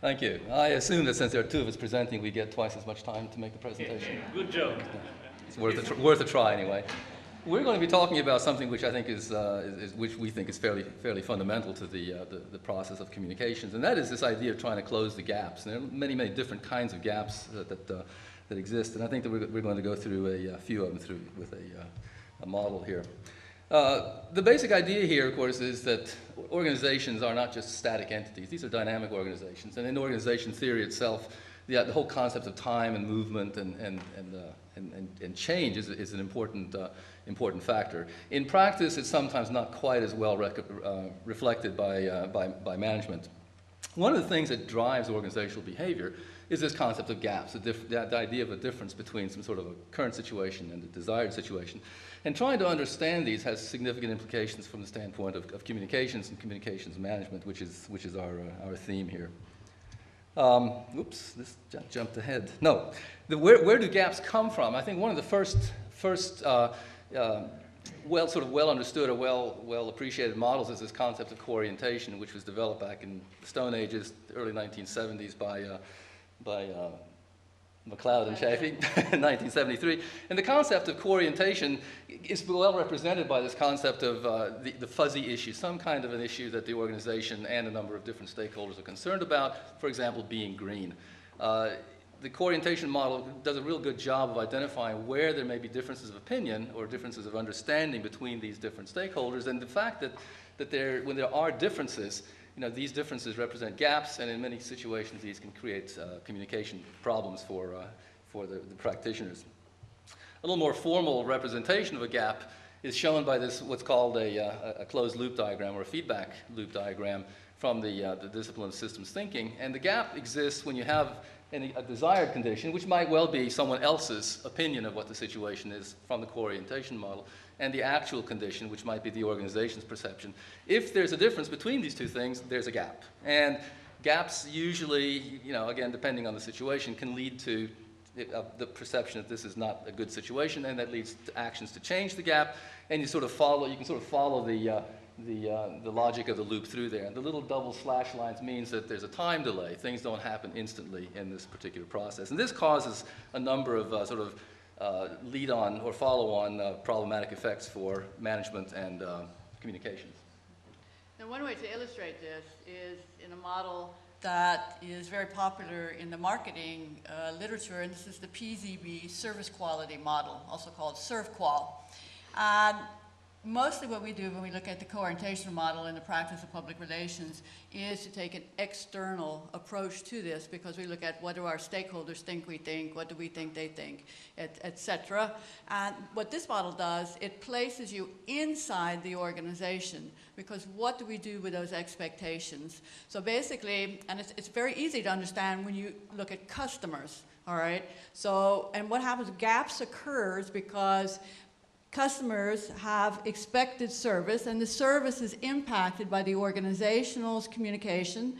Thank you. I assume that since there are two of us presenting, we get twice as much time to make the presentation. Good joke. It's worth a try anyway. We're going to be talking about something which I think which we think is fairly fundamental to the process of communications, and that is this idea of trying to close the gaps. And there are many different kinds of gaps that exist, and I think that we're going to go through a few of them with a model here. The basic idea here, of course, is that organizations are not just static entities. These are dynamic organizations. And in organization theory itself, the whole concept of time and movement and change is an important factor. In practice, it's sometimes not quite as well reflected by management. One of the things that drives organizational behavior is this concept of gaps, the idea of a difference between some sort of a current situation and a desired situation. And trying to understand these has significant implications from the standpoint of communications and communications management, which is our theme here. Oops, this jumped ahead. No, where do gaps come from? I think one of the first well understood or well appreciated models is this concept of co-orientation, which was developed back in the Stone Ages, the early 1970s by McLeod and Chaffee in 1973. And the concept of co-orientation is well represented by this concept of the fuzzy issue, some kind of an issue that the organization and a number of different stakeholders are concerned about, for example, being green. The co-orientation model does a real good job of identifying where there may be differences of opinion or differences of understanding between these different stakeholders, and the fact that when there are differences, these differences represent gaps, and in many situations these can create communication problems for the practitioners. A little more formal representation of a gap is shown by this, what's called a closed loop diagram or a feedback loop diagram from the discipline of systems thinking. And the gap exists when you have a desired condition, which might well be someone else's opinion of what the situation is from the co-orientation model, and the actual condition, which might be the organization's perception. If there's a difference between these two things, there's a gap. And gaps usually, again, depending on the situation, can lead to the perception that this is not a good situation, and that leads to actions to change the gap, and you can sort of follow the logic of the loop through there. And the little double slash lines means that there's a time delay. Things don't happen instantly in this particular process. And this causes a number of lead-on or follow-on problematic effects for management and communications. Now, one way to illustrate this is in a model that is very popular in the marketing literature, and this is the PZB service quality model, also called ServQual. Mostly what we do when we look at the co-orientation model in the practice of public relations is to take an external approach to this, because we look at what do our stakeholders think we think, what do we think they think, etc. And what this model does, it places you inside the organization, because what do we do with those expectations? So basically, and it's very easy to understand when you look at customers, all right? So, and what happens, gaps occurs because customers have expected service, and the service is impacted by the organizational's communication,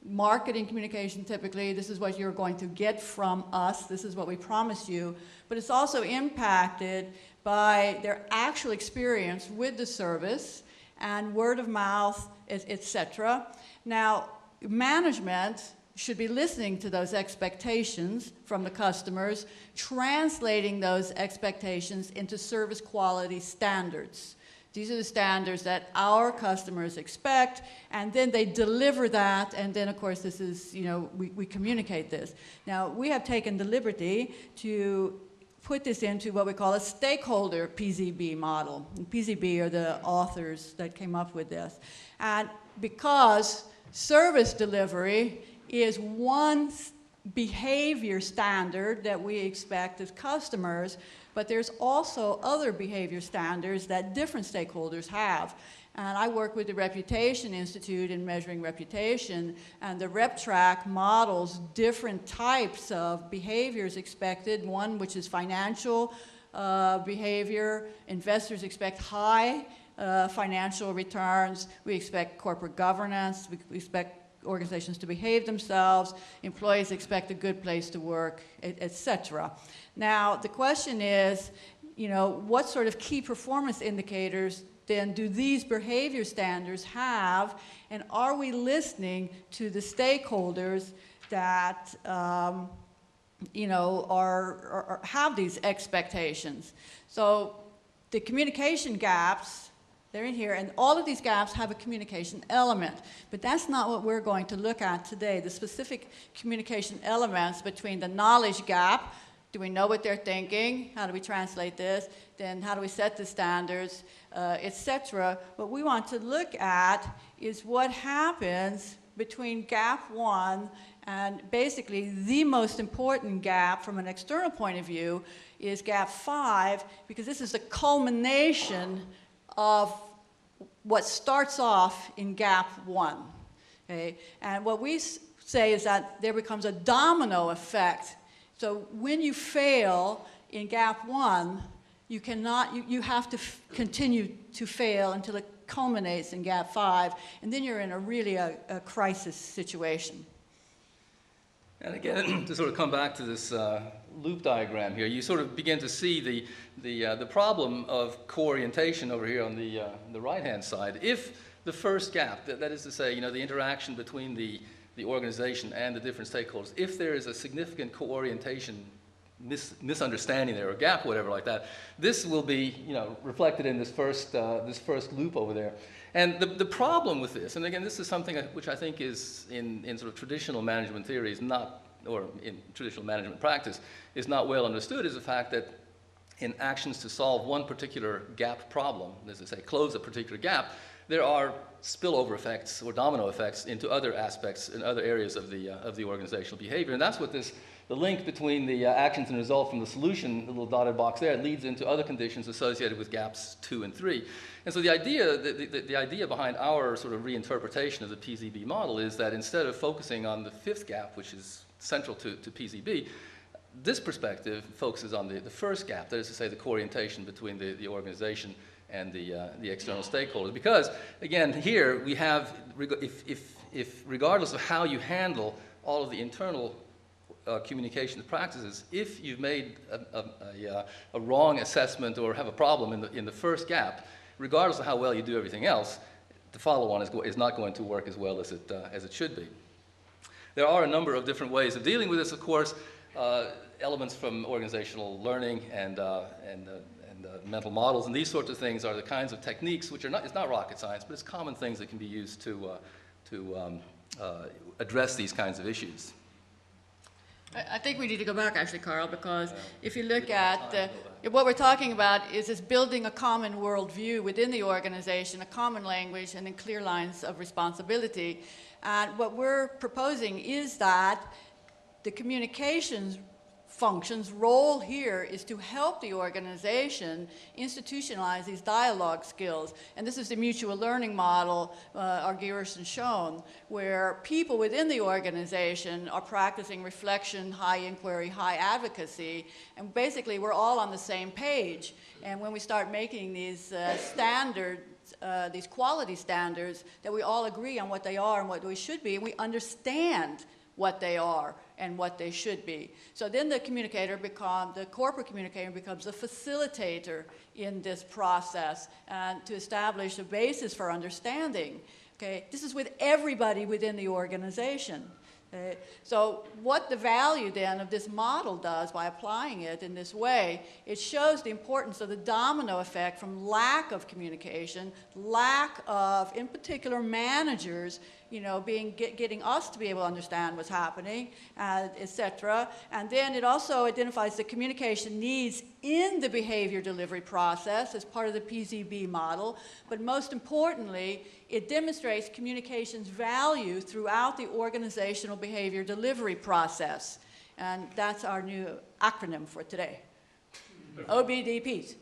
marketing communication typically. This is what you're going to get from us. This is what we promise you. But it's also impacted by their actual experience with the service and word of mouth, etc. Now, management should be listening to those expectations from the customers, translating those expectations into service quality standards. These are the standards that our customers expect, and then they deliver that, and then of course this is, we communicate this. Now, we have taken the liberty to put this into what we call a stakeholder PZB model. And PZB are the authors that came up with this. And because service delivery is one behavior standard that we expect as customers, but there's also other behavior standards that different stakeholders have. And I work with the Reputation Institute in measuring reputation, and the RepTrack models different types of behaviors expected, one which is financial behavior. Investors expect high financial returns. We expect corporate governance. We expect organizations to behave themselves, employees expect a good place to work, etc. Now, the question is, what sort of key performance indicators then do these behavior standards have, and are we listening to the stakeholders that you know, have these expectations? So the communication gaps, they're in here, and all of these gaps have a communication element. But that's not what we're going to look at today, the specific communication elements between the knowledge gap. Do we know what they're thinking? How do we translate this? Then how do we set the standards, etc. What we want to look at is what happens between gap 1 and basically the most important gap from an external point of view is gap 5, because this is the culmination of what starts off in gap 1. Okay? And what we say is that there becomes a domino effect. So when you fail in gap 1, you have to continue to fail until it culminates in gap 5, and then you're in a really a crisis situation. And again, to sort of come back to this loop diagram here, you sort of begin to see the problem of co-orientation over here on the right-hand side. If the first gap, that is to say, you know, the interaction between the organization and the different stakeholders, if there is a significant co-orientation misunderstanding there, or gap, whatever like that, this will be, you know, reflected in this first loop over there. And the problem with this, and again, this is something which I think is in sort of traditional management theory is not, or in traditional management practice, is not well understood, is the fact that in actions to solve one particular gap problem, as I say, close a particular gap, there are spillover effects or domino effects into other aspects and other areas of the organizational behavior. And that's what the link between the actions and result from the solution, the little dotted box there, leads into other conditions associated with gaps 2 and 3. And so the idea behind our sort of reinterpretation of the PZB model is that instead of focusing on the 5th gap, which is central to PZB, this perspective focuses on the first gap, that is to say the co-orientation between the organization and the external stakeholders. Because, again, here we have, if regardless of how you handle all of the internal communications practices, if you've made a wrong assessment or have a problem in the first gap, regardless of how well you do everything else, the follow-on is not going to work as well as it should be. There are a number of different ways of dealing with this, of course. Elements from organizational learning and mental models and these sorts of things are the kinds of techniques which are not, it's not rocket science, but it's common things that can be used to address these kinds of issues. I think we need to go back, actually, Carl, because if you look at what we're talking about is building a common worldview within the organization, a common language, and then clear lines of responsibility. And what we're proposing is that the communications function's role here is to help the organization institutionalize these dialogue skills. And this is the mutual learning model Argyris shown, where people within the organization are practicing reflection, high inquiry, high advocacy, and basically we're all on the same page. And when we start making these standards, these quality standards, that we all agree on what they are and what we should be, and we understand what they are and what they should be. So then the corporate communicator becomes a facilitator in this process and to establish a basis for understanding. Okay? This is with everybody within the organization. Okay? So what the value then of this model does by applying it in this way, it shows the importance of the domino effect from lack of communication, lack of, in particular, managers, you know, getting us to be able to understand what's happening, etc. And then it also identifies the communication needs in the behavior delivery process as part of the PZB model. But most importantly, it demonstrates communication's value throughout the organizational behavior delivery process. And that's our new acronym for today. OBDPs.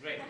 Great.